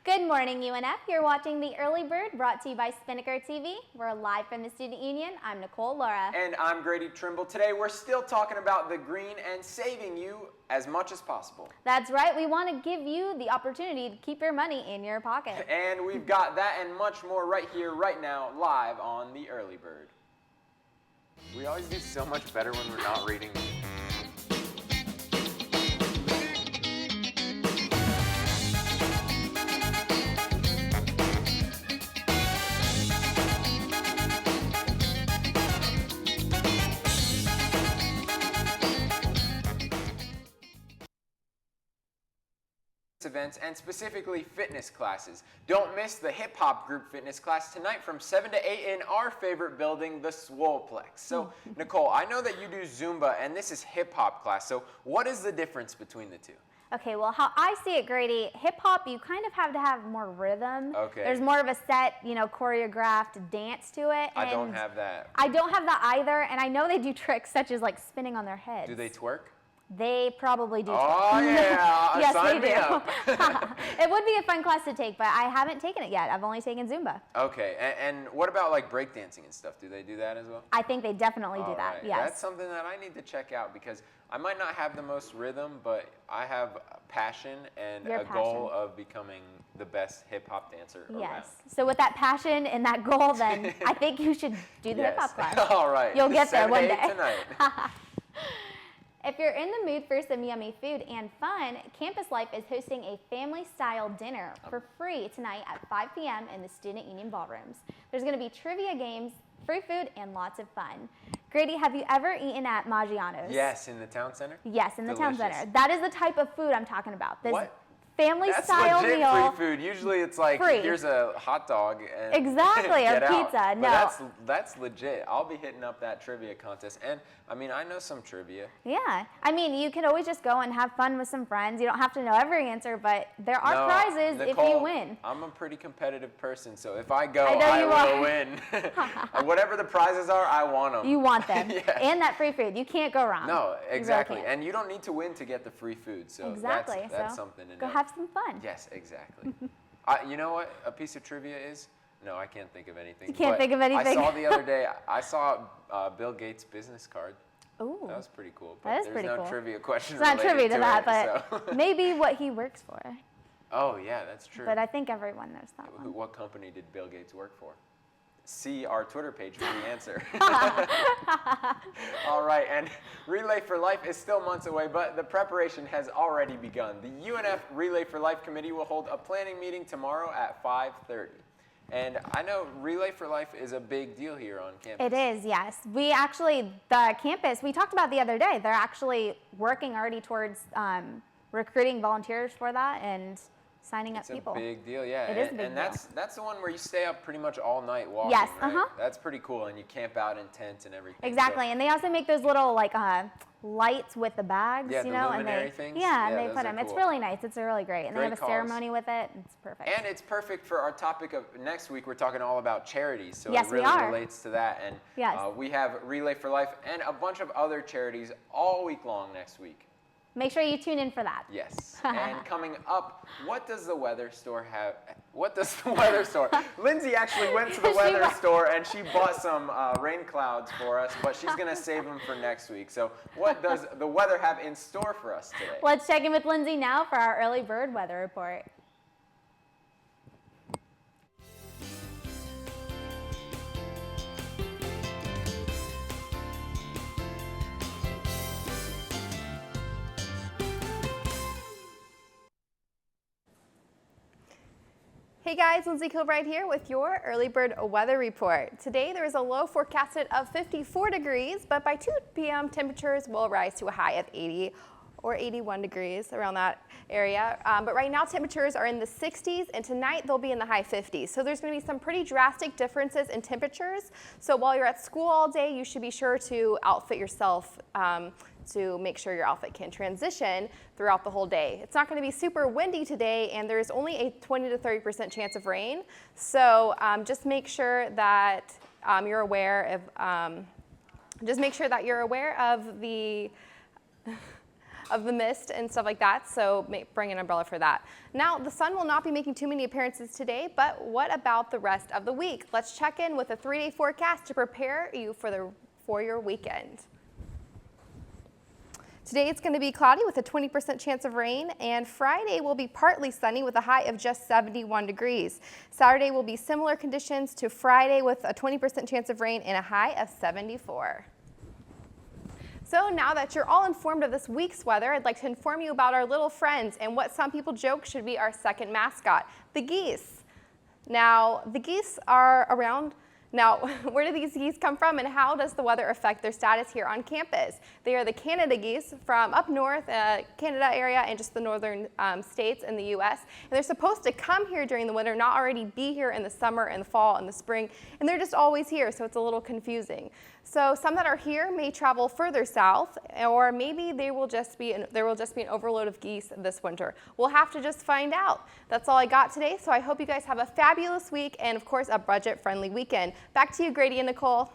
Good morning, UNF. You're watching The Early Bird, brought to you by Spinnaker TV. We're live from the Student Union. I'm Nicole Laura. And I'm Grady Trimble. Today we're still talking about the green and saving you as much as possible. That's right. We want to give you the opportunity to keep your money in your pocket. And we've got that and much more right here, right now, live on The Early Bird. We always do so much better when we're not reading. Events and specifically fitness classes. Don't miss the hip hop group fitness class tonight from 7 to 8 in our favorite building, the Swoleplex. So Nicole, I know that you do Zumba and this is hip hop class. So what is the difference between the two? Okay, well, how I see it, Grady, hip hop, you kind of have to have more rhythm. Okay. There's more of a set, choreographed dance to it. I don't have that. I don't have that either, and I know they do tricks such as like spinning on their heads. Do they twerk? They probably do. Oh, yeah. Yes, Sign they me do. up. It would be a fun class to take, but I haven't taken it yet. I've only taken Zumba. Okay, and what about like breakdancing and stuff? Do they do that as well? I think they definitely do that, right. yes. That's something that I need to check out because I might not have the most rhythm, but I have passion and goal of becoming the best hip-hop dancer around. Yes. So with that passion and that goal, then I think you should do the hip-hop class. All right. You'll get there one day. Tonight. If you're in the mood for some yummy food and fun, Campus Life is hosting a family-style dinner for free tonight at 5 p.m. in the Student Union ballrooms. There's going to be trivia games, free food, and lots of fun. Grady, have you ever eaten at Maggiano's? Yes, in the town center? Yes, in the Delicious. town center. That is the type of food I'm talking about. This what? Family-style That's legit meal. free food. Usually it's like, free. Here's a hot dog and exactly, or get pizza. Out. No. But that's legit. I'll be hitting up that trivia contest. And, I mean, I know some trivia. Yeah. I mean, you can always just go and have fun with some friends. You don't have to know every answer, but there are prizes Nicole, if you win. I'm a pretty competitive person, so if I go, I will win. Whatever the prizes are, I want them. You want them. Yes. And that free food. You can't go wrong. No, exactly. You really And you don't need to win to get the free food, so exactly. that's something to know. Go have some fun. Yes, exactly. You know what a piece of trivia is? No, I can't think of anything. You can't think of anything? I saw the other day, I saw Bill Gates' business card. Ooh. That was pretty cool. But That is pretty there's cool. no trivia question It's not trivia to that, it, but maybe what he works for. Oh, yeah, that's true. But I think everyone knows that one. What company did Bill Gates work for? See our Twitter page for the answer. All right, and Relay for Life is still months away, but the preparation has already begun. The UNF Relay for Life Committee will hold a planning meeting tomorrow at 5:30. And I know Relay for Life is a big deal here on campus. It is, yes. The campus, we talked about the other day, they're actually working already towards recruiting volunteers for that and signing up people. It's a big deal, yeah. It is a big and deal. that's the one where you stay up pretty much all night walking, yes, right? That's pretty cool, and you camp out in tents and everything. Exactly, and they also make those little lights with the bags, the luminary and things. and they put them. Cool. It's really nice. It's really great, and Great they have a ceremony with it. It's perfect. And it's perfect for our topic of next week. We're talking all about charities, so yes, it really relates to that. And yes. We have Relay for Life and a bunch of other charities all week long next week. Make sure you tune in for that. Yes. And coming up, what does the weather store have? What does the weather store? Lindsay actually went to the weather store and she bought some rain clouds for us, but she's going to save them for next week. So what does the weather have in store for us today? Let's check in with Lindsay now for our early bird weather report. Hey guys, Lindsay Kilbride here with your early bird weather report. Today there is a low forecasted of 54 degrees, but by 2 p.m. temperatures will rise to a high of 80 or 81 degrees around that area. But right now temperatures are in the 60s and tonight they'll be in the high 50s. So there's going to be some pretty drastic differences in temperatures. So while you're at school all day, you should be sure to outfit yourself to make sure your outfit can transition throughout the whole day. It's not going to be super windy today, and there's only a 20 to 30% chance of rain. So just make sure that you're aware of the of the mist and stuff like that, so bring an umbrella for that. Now, the sun will not be making too many appearances today, but what about the rest of the week? Let's check in with a 3-day forecast to prepare you for your weekend. Today it's going to be cloudy with a 20% chance of rain, and Friday will be partly sunny with a high of just 71 degrees. Saturday will be similar conditions to Friday with a 20% chance of rain and a high of 74. So now that you're all informed of this week's weather, I'd like to inform you about our little friends and what some people joke should be our second mascot, the geese. Now, the geese are around. Now, where do these geese come from and how does the weather affect their status here on campus? They are the Canada geese from up north, Canada area, and just the northern states in the U.S. And they're supposed to come here during the winter, not already be here in the summer and the fall and the spring, and they're just always here, so it's a little confusing. So some that are here may travel further south, or maybe there will just be an overload of geese this winter. We'll have to just find out. That's all I got today, so I hope you guys have a fabulous week and, of course, a budget-friendly weekend. Back to you, Grady and Nicole.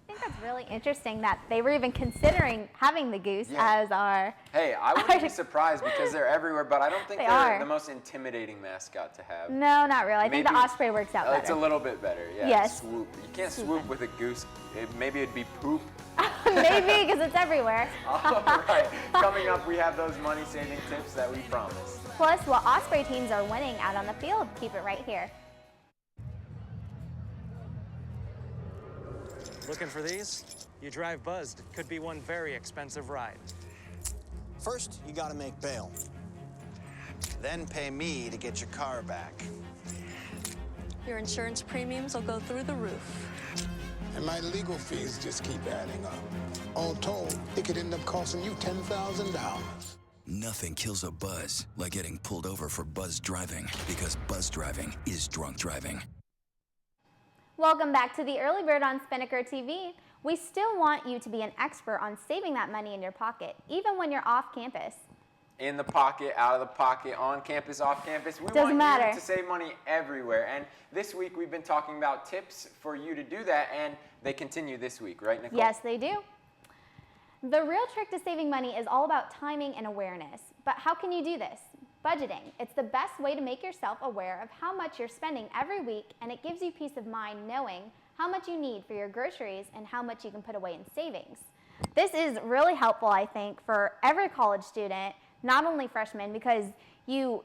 I think that's really interesting that they were even considering having the goose as our... Hey, I wouldn't be surprised because they're everywhere, but I don't think they're the most intimidating mascot to have. No, not really. I think the osprey works out better. It's a little bit better, yeah. Yes. Swoop. You can't swoop with a goose. Maybe it'd be poop. Maybe, because it's everywhere. All right. Coming up, we have those money-saving tips that we promised. Plus, what osprey teams are winning out on the field. Keep it right here. Looking for these? You drive buzzed. Could be one very expensive ride. First, you gotta make bail. Then pay me to get your car back. Your insurance premiums will go through the roof. And my legal fees just keep adding up. All told, it could end up costing you $10,000. Nothing kills a buzz like getting pulled over for buzz driving, because buzz driving is drunk driving. Welcome back to the Early Bird on Spinnaker TV. We still want you to be an expert on saving that money in your pocket, even when you're off campus. In the pocket, out of the pocket, on campus, off campus. We Doesn't matter. You to save money everywhere. And this week we've been talking about tips for you to do that, and they continue this week, right, Nicole? Yes, they do. The real trick to saving money is all about timing and awareness. But how can you do this? Budgeting. It's the best way to make yourself aware of how much you're spending every week, and it gives you peace of mind knowing how much you need for your groceries and how much you can put away in savings. This is really helpful, I think, for every college student, not only freshmen, because you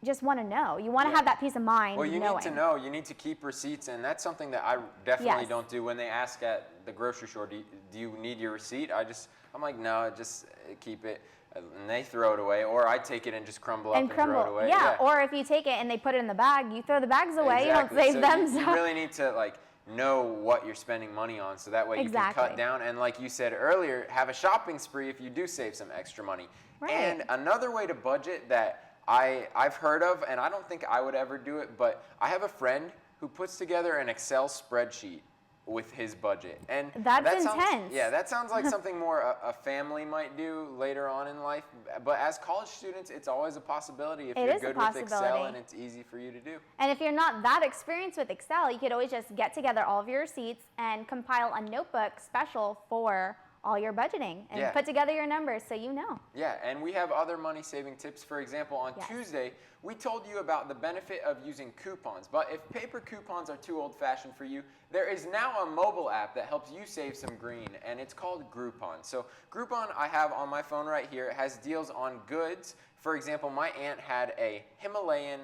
just want to know. You want to have that peace of mind. Well, you knowing. need to know. You need to keep receipts, and that's something that I definitely don't do. When they ask at the grocery store, do you need your receipt? I'm like, no, just keep it. And they throw it away, or I take it and just crumble up and throw it away. Yeah, or if you take it and they put it in the bag, you throw the bags away. Exactly. You don't save them. You really need to know what you're spending money on, so that way you can cut down. And like you said earlier, have a shopping spree if you do save some extra money. Right. And another way to budget that I've heard of, and I don't think I would ever do it, but I have a friend who puts together an Excel spreadsheet with his budget. And that's intense. Intense. Yeah, that sounds like something more a family might do later on in life. But as college students, it's always a possibility if you're good with Excel and it's easy for you to do. And if you're not that experienced with Excel, you could always just get together all of your receipts and compile a notebook special for all your budgeting and put together your numbers so you know. Yeah, and we have other money-saving tips. For example, on Tuesday, we told you about the benefit of using coupons. But if paper coupons are too old-fashioned for you, there is now a mobile app that helps you save some green, and it's called Groupon. So Groupon I have on my phone right here. It has deals on goods. For example, my aunt had a Himalayan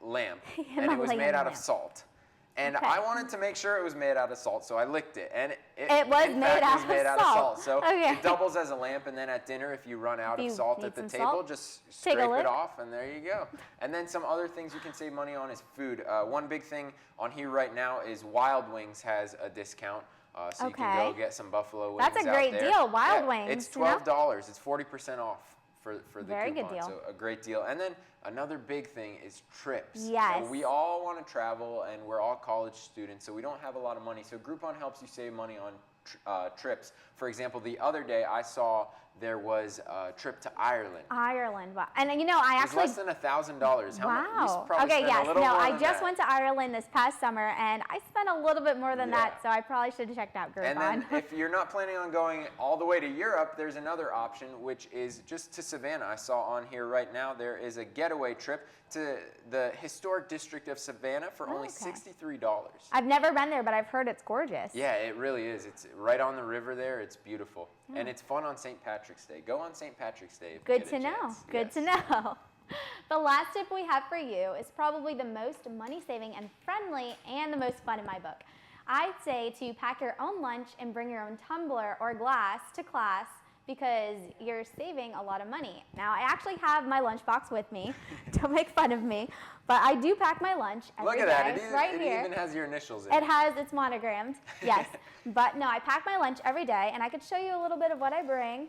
lamp, and it was made out of salt. And I wanted to make sure it was made out of salt, so I licked it. And it was made out of salt. So it doubles as a lamp, and then at dinner, if you run out of salt at the table, just scrape it off, and there you go. And then some other things you can save money on is food. One big thing on here right now is Wild Wings has a discount. So you can go get some buffalo wings. That's a great deal, Wild Wings. It's $12. It's 40% off for the Very coupon. good deal. So a great deal. And then another big thing is trips. Yes. So we all want to travel, and we're all college students, so we don't have a lot of money. So Groupon helps you save money on trips. For example, the other day I saw there was a trip to Ireland. Ireland, wow. And you know, I It actually was less than $1,000. How much? You wow. probably Okay, spent yes. a little No, more I than just that. went to Ireland this past summer, and I spent a little bit more than that, so I probably should have checked out Groupon. And then if you're not planning on going all the way to Europe, there's another option, which is just to Savannah. I saw on here right now there is a getaway trip to the historic district of Savannah for only $63. I've never been there, but I've heard it's gorgeous. Yeah, it really is. It's right on the river there. It's beautiful. And it's fun on St. Patrick's Day. Go on St. Patrick's Day if you Good get to a know. chance. Good Yes. to know. The last tip we have for you is probably the most money-saving and friendly and the most fun in my book. I'd say to pack your own lunch and bring your own tumbler or glass to class because you're saving a lot of money. Now, I actually have my lunchbox with me. Don't make fun of me. But I do pack my lunch every day. Look at that. Right it here. even has your initials in It has, it's monogrammed, yes. But no, I pack my lunch every day, and I could show you a little bit of what I bring.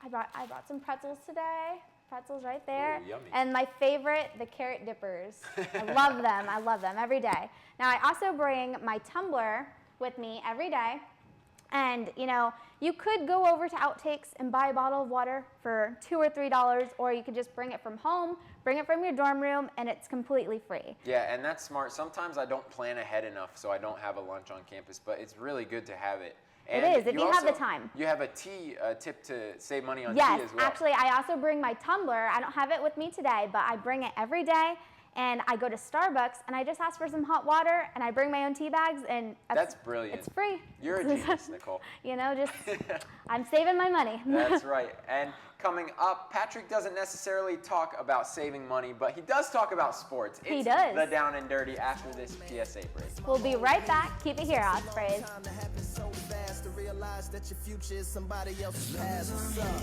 I brought some pretzels today. Pretzels right there. Ooh, yummy. And my favorite, the carrot dippers. I love them. I love them every day. Now, I also bring my tumbler with me every day. And, you know, you could go over to Outtakes and buy a bottle of water for $2 or $3, or you could just bring it from home, bring it from your dorm room, and it's completely free. Yeah, and that's smart. Sometimes I don't plan ahead enough, so I don't have a lunch on campus, but it's really good to have it. And It is, if you have the also- time. You have a tea tip to save money on Yes, tea as well. actually, I also bring my tumbler. I don't have it with me today, but I bring it every day. And I go to Starbucks, and I just ask for some hot water, and I bring my own tea bags, and That's brilliant. It's free. You're a genius, Nicole. You know, just I'm saving my money. That's right. And coming up, Patrick doesn't necessarily talk about saving money, but he does talk about sports. He It's does. The Down and Dirty after this PSA break. We'll be right back. Keep it here, Ospreys. Time to happen so fast to realize that your future is somebody else's past. What's up?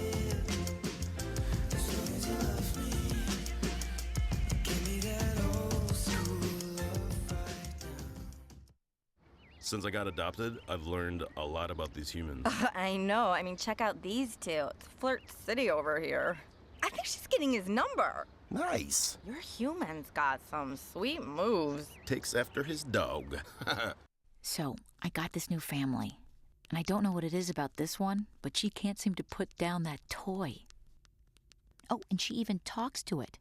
Since I got adopted, I've learned a lot about these humans. I know. I mean, check out these two. It's Flirt City over here. I think she's getting his number. Nice. Your human's got some sweet moves. Takes after his dog. So, I got this new family, and I don't know what it is about this one, but she can't seem to put down that toy. Oh, and she even talks to it.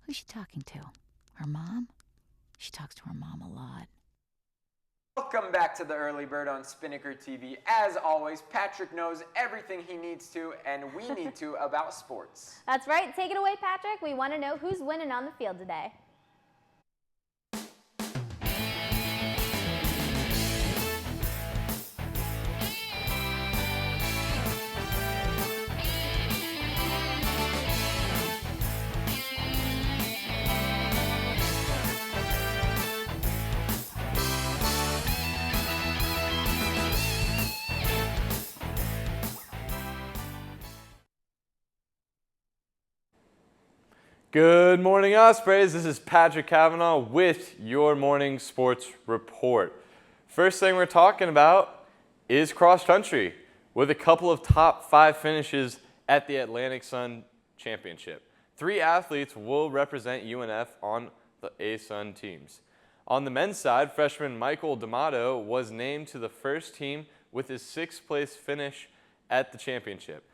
Who's she talking to? Her mom? She talks to her mom a lot. Welcome back to the Early Bird on Spinnaker TV. As always, Patrick knows everything he needs to and we need to about sports. That's right. Take it away, Patrick. We want to know who's winning on the field today. Good morning, Ospreys. This is Patrick Kavanaugh with your morning sports report. First thing we're talking about is cross country with a couple of top 5 finishes at the Atlantic Sun Championship. 3 athletes will represent UNF on the ASUN teams. On the men's side, freshman Michael D'Amato was named to the first team with his 6th place finish at the championship.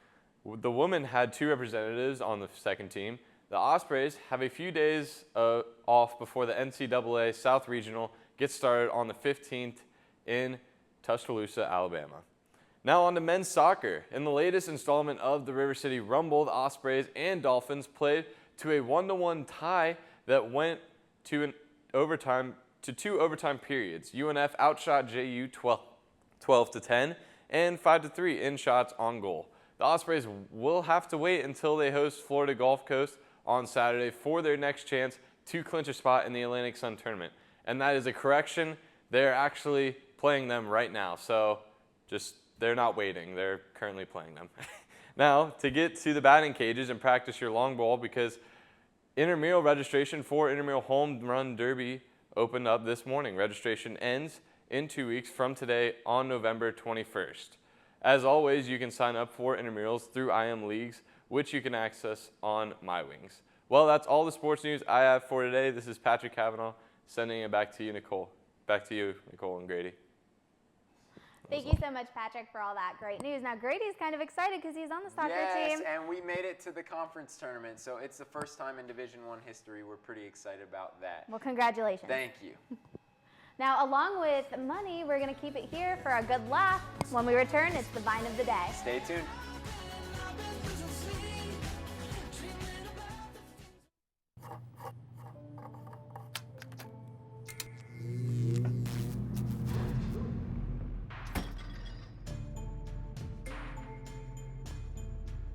The women had 2 representatives on the second team. The Ospreys have a few days off before the NCAA South Regional gets started on the 15th in Tuscaloosa, Alabama. Now on to men's soccer. In the latest installment of the River City Rumble, the Ospreys and Dolphins played to a 1-1 tie that went to 2 overtime periods. UNF outshot JU 12-10 and 5-3 in shots on goal. The Ospreys will have to wait until they host Florida Gulf Coast on Saturday for their next chance to clinch a spot in the Atlantic Sun tournament. And that is a correction. They're actually playing them right now. So they're not waiting. They're currently playing them. Now, to get to the batting cages and practice your long ball, because intramural registration for intramural home run derby opened up this morning. Registration ends in 2 weeks from today on November 21st. As always, you can sign up for intramurals through IM Leagues, which you can access on MyWings. Well, that's all the sports news I have for today. This is Patrick Kavanaugh sending it back to you, Nicole. Back to you, Nicole and Grady. Thank you so much, Patrick, for all that great news. Now, Grady's kind of excited because he's on the soccer team. Yes, and we made it to the conference tournament, so it's the first time in Division I history. We're pretty excited about that. Well, congratulations. Thank you. Now, along with money, we're going to keep it here for a good laugh. When we return, it's the Vine of the Day. Stay tuned.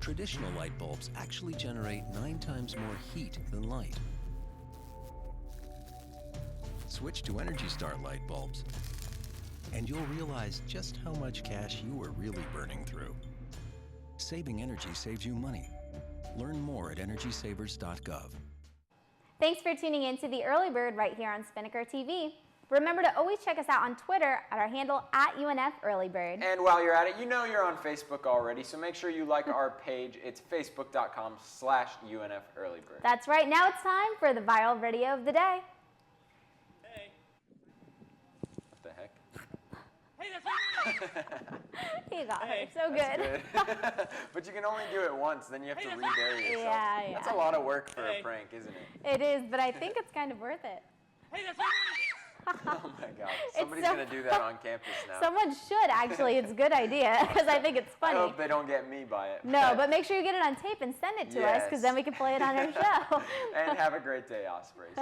Traditional light bulbs actually generate 9 times more heat than light. Switch to Energy Star light bulbs, and you'll realize just how much cash you were really burning through. Saving energy saves you money. Learn more at energysavers.gov. Thanks for tuning in to the Early Bird right here on Spinnaker TV. Remember to always check us out on Twitter at our handle @UNF Early Bird. And while you're at it, you know you're on Facebook already, so make sure you like our page. It's facebook.com/UNF Early Bird. That's right. Now it's time for the viral video of the day. Hey. What the heck? Hey, that's You got it. So That's good. But you can only do it once, then you have to rebury yourself. Yeah. That's a lot of work for a prank, isn't it? It is, but I think it's kind of worth it. Oh my God. Somebody's going to do that on campus now. Someone should, actually. It's a good idea because I think it's funny. I hope they don't get me by it. No, but make sure you get it on tape and send it to us because then we can play it on our show. And have a great day, Ospreys.